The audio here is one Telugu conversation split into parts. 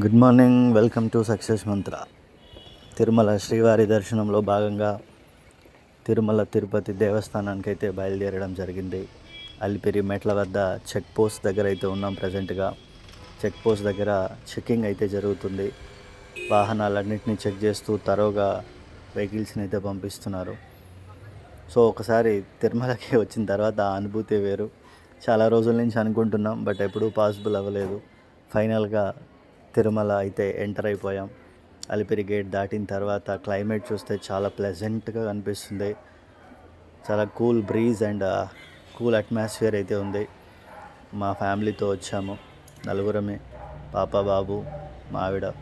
Good morning, welcome to success మంత్ర. తిరుమల శ్రీవారి దర్శనంలో భాగంగా తిరుమల తిరుపతి దేవస్థానానికి అయితే బయలుదేరడం జరిగింది. అలిపిరి మెట్ల వద్ద చెక్ పోస్ట్ దగ్గర అయితే ఉన్నాం. ప్రజెంట్గా చెక్ పోస్ట్ దగ్గర చెక్కింగ్ అయితే జరుగుతుంది. వాహనాలన్నింటినీ చెక్ చేస్తూ తరోగా వెహికల్స్ని అయితే పంపిస్తున్నారు. సో ఒకసారి తిరుమలకి వచ్చిన తర్వాత ఆ అనుభూతి వేరు. చాలా రోజుల నుంచి అనుకుంటున్నాం, బట్ ఎప్పుడూ పాసిబుల్ అవ్వలేదు. ఫైనల్గా తిరుమల అయితే ఎంటర్ అయిపోయాం. అలిపిరి గేట్ దాటిన తర్వాత క్లైమేట్ చూస్తే చాలా ప్లెజెంట్గా అనిపిస్తుంది. చాలా cool breeze and cool atmosphere అయితే ఉంది. మా ఫ్యామిలీతో వచ్చాము, నలుగురమే, పాప, బాబు, మా ఆవిడ.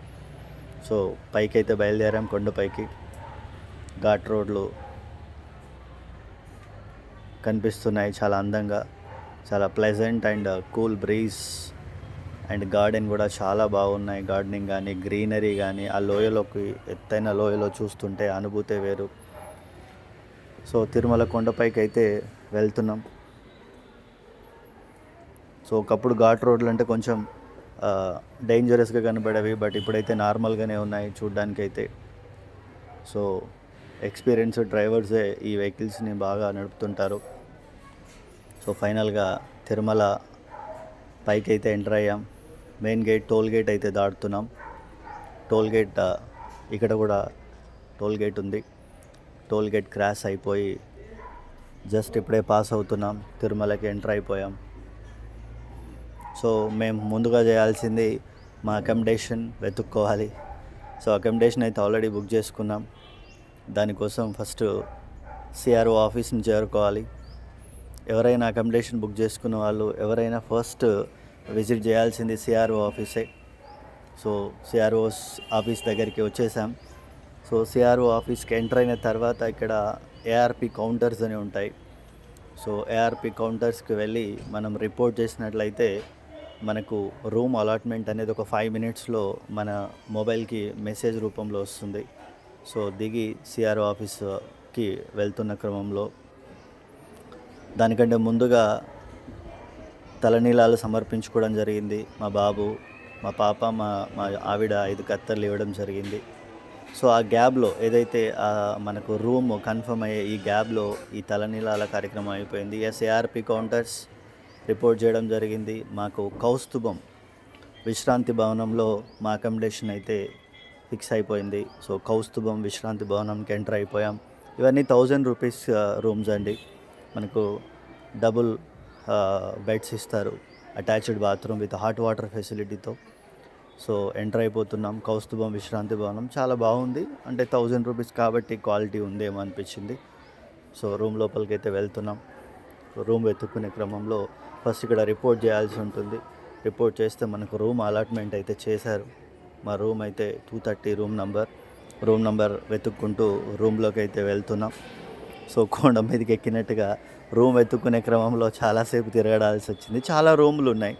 సో పైకి అయితే బయలుదేరాం. కొండపైకి ఘాట్ రోడ్లు కనిపిస్తున్నాయి చాలా అందంగా. చాలా pleasant and cool breeze and garden కూడా చాలా బాగున్నాయి. గార్డెనింగ్ కానీ, గ్రీనరీ కానీ, ఆ లోయలోకి, ఎత్తైన లోయలో చూస్తుంటే అనుభూతే వేరు. సో తిరుమల కొండపైకి అయితే వెళ్తున్నాం. సో ఒకప్పుడు ఘాట్ రోడ్లు అంటే కొంచెం డేంజరస్గా కనబడేవి, బట్ ఇప్పుడైతే నార్మల్గానే ఉన్నాయి చూడ్డానికైతే. సో ఎక్స్పీరియన్స్డ్ డ్రైవర్సే ఈ వెహికల్స్ని బాగా నడుపుతుంటారు. సో ఫైనల్గా తిరుమల పైకి అయితే ఎంటర్ అయ్యాం. మెయిన్ గేట్, టోల్ గేట్ అయితే దాటుతున్నాం. టోల్ గేట్ ఇక్కడ కూడా టోల్ గేట్ ఉంది. టోల్ గేట్ క్రాస్ అయిపోయి జస్ట్ ఇప్పుడే పాస్ అవుతున్నాం. తిరుమలకి ఎంటర్ అయిపోయాం. సో మేము ముందుగా చేయాల్సింది మా అకామిడేషన్ వెతుక్కోవాలి. సో అకామిడేషన్ అయితే ఆల్రెడీ బుక్ చేసుకున్నాం. దానికోసం ఫస్ట్ సిఆర్ఓ ఆఫీస్ని చేరుకోవాలి. ఎవరైనా అకామిడేషన్ బుక్ చేసుకున్న వాళ్ళు ఎవరైనా ఫస్ట్ విజిట్ చేయాల్సింది సిఆర్ఓ ఆఫీసే. సో సిఆర్ఓ ఆఫీస్ దగ్గరికి వచ్చేసాం. సో సిఆర్ఓ ఆఫీస్కి ఎంటర్ అయిన తర్వాత ఇక్కడ ఏఆర్పి కౌంటర్స్ అని ఉంటాయి. సో ఏఆర్పి కౌంటర్స్కి వెళ్ళి మనం రిపోర్ట్ చేసినట్లయితే మనకు రూమ్ అలాట్మెంట్ అనేది ఒక 5 minutesలో మన మొబైల్కి మెసేజ్ రూపంలో వస్తుంది. సో దిగి సిఆర్ఓ ఆఫీస్కి వెళ్తున్న క్రమంలో దానికంటే ముందుగా తలనీలాలు సమర్పించుకోవడం జరిగింది. మా బాబు, మా పాప, మా ఆవిడ 5 కత్తర్లు ఇవ్వడం జరిగింది. సో ఆ గ్యాప్లో ఏదైతే మనకు రూమ్ కన్ఫర్మ్ అయ్యే ఈ గ్యాప్లో ఈ తలనీలాల కార్యక్రమం అయిపోయింది. ఏఆర్పి కౌంటర్స్ రిపోర్ట్ చేయడం జరిగింది. మాకు కౌస్తుభం విశ్రాంతి భవనంలో మా అకామిడేషన్ అయితే ఫిక్స్ అయిపోయింది. సో కౌస్తుభం విశ్రాంతి భవనంకి ఎంటర్ అయిపోయాం. ఇవన్నీ 1000 రూపీస్ రూమ్స్ అండి. మనకు డబుల్ బెడ్స్ ఇస్తారు, attached bathroom with hot water ఫెసిలిటీతో. సో ఎంటర్ అయిపోతున్నాం. కౌస్తుభం విశ్రాంతి భవనం చాలా బాగుంది. అంటే 1000 రూపీస్ కాబట్టి క్వాలిటీ ఉందేమో అనిపించింది. సో రూమ్ లోపలికి అయితే వెళ్తున్నాం. రూమ్ వెతుక్కునే క్రమంలో ఫస్ట్ ఇక్కడ రిపోర్ట్ చేయాల్సి ఉంటుంది. రిపోర్ట్ చేస్తే మనకు రూమ్ అలాట్మెంట్ అయితే చేశారు. మా రూమ్ అయితే 230 రూమ్ నంబర్ వెతుక్కుంటూ రూమ్లోకి అయితే వెళ్తున్నాం. సో కొండ మీదకి ఎక్కినట్టుగా రూమ్ వెతుక్కునే క్రమంలో చాలాసేపు తిరగడాల్సి వచ్చింది. చాలా రూములు ఉన్నాయి.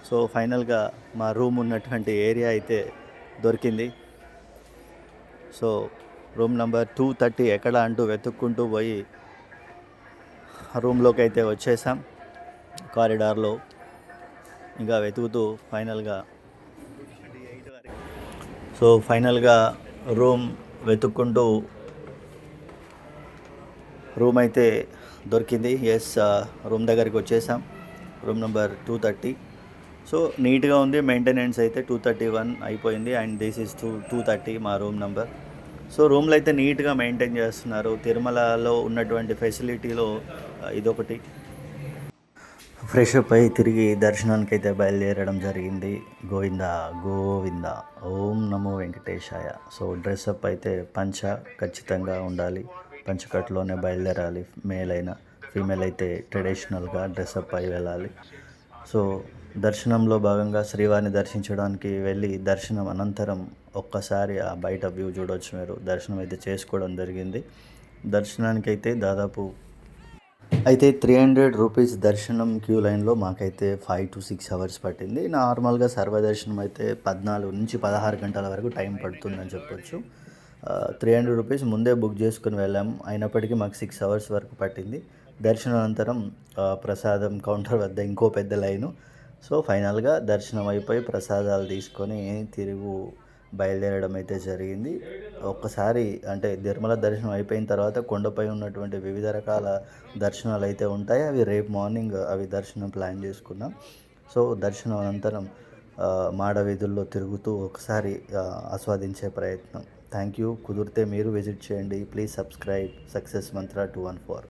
సో ఫైనల్గా మా రూమ్ ఉన్నటువంటి ఏరియా అయితే దొరికింది. సో రూమ్ నెంబర్ 230 ఎక్కడ అంటూ వెతుక్కుంటూ పోయి రూమ్లోకి అయితే వచ్చేసాం. కారిడార్లో ఇంకా వెతుకుతూ ఫైనల్గా రూమ్ వెతుక్కుంటూ రూమ్ అయితే దొరికింది. రూమ్ దగ్గరికి వచ్చేసాం. Room number 230. సో నీట్గా ఉంది. మెయింటెనెన్స్ అయితే 231 అయిపోయింది అండ్ దిస్ ఈజ్ 230 మా రూమ్ నెంబర్. సో రూమ్లో అయితే నీట్గా మెయింటైన్ చేస్తున్నారు. తిరుమలలో ఉన్నటువంటి ఫెసిలిటీలో ఇదొకటి. ఫ్రెష్ అప్ అయి తిరిగి దర్శనానికి అయితే బయలుదేరడం జరిగింది. గోవింద ఓం నమో వెంకటేశాయ. సో డ్రెస్అప్ అయితే పంచ ఖచ్చితంగా ఉండాలి. పంచకట్టులోనే బయలుదేరాలి. మేల్ అయినా ఫీమేల్ అయితే ట్రెడిషనల్గా డ్రెస్అప్ అయి వెళ్ళాలి. సో దర్శనంలో భాగంగా శ్రీవారిని దర్శించడానికి వెళ్ళి దర్శనం అనంతరం ఒక్కసారి ఆ బయట వ్యూ చూడవచ్చు. మీరు దర్శనం అయితే చేసుకోవడం జరిగింది. దర్శనానికి అయితే దాదాపు 300 రూపీస్ దర్శనం క్యూ లైన్లో మాకైతే 5 to 6 hours పట్టింది. నార్మల్గా సర్వదర్శనం అయితే 14 నుంచి 16 గంటల వరకు టైం పడుతుందని చెప్పొచ్చు. 300 రూపీస్ ముందే బుక్ చేసుకుని వెళ్ళాము. అయినప్పటికీ మాకు 6 hours వరకు పట్టింది. దర్శనం అనంతరం ప్రసాదం కౌంటర్ వద్ద ఇంకో పెద్ద లైను. సో ఫైనల్గా దర్శనం అయిపోయి ప్రసాదాలు తీసుకొని బయలుదేరడం అయితే జరిగింది. ఒక్కసారి అంటే తిరుమల దర్శనం అయిపోయిన తర్వాత కొండపై ఉన్నటువంటి వివిధ రకాల దర్శనాలు అయితే ఉంటాయి. అవి రేపు మార్నింగ్ దర్శనం ప్లాన్ చేసుకున్నాం. సో దర్శనం అనంతరం మాడ వీధుల్లో తిరుగుతూ ఒకసారి ఆస్వాదించే ప్రయత్నం. Thank you. కుదిరితే మీరు విజిట్ చేయండి. Please subscribe success Mantra 214.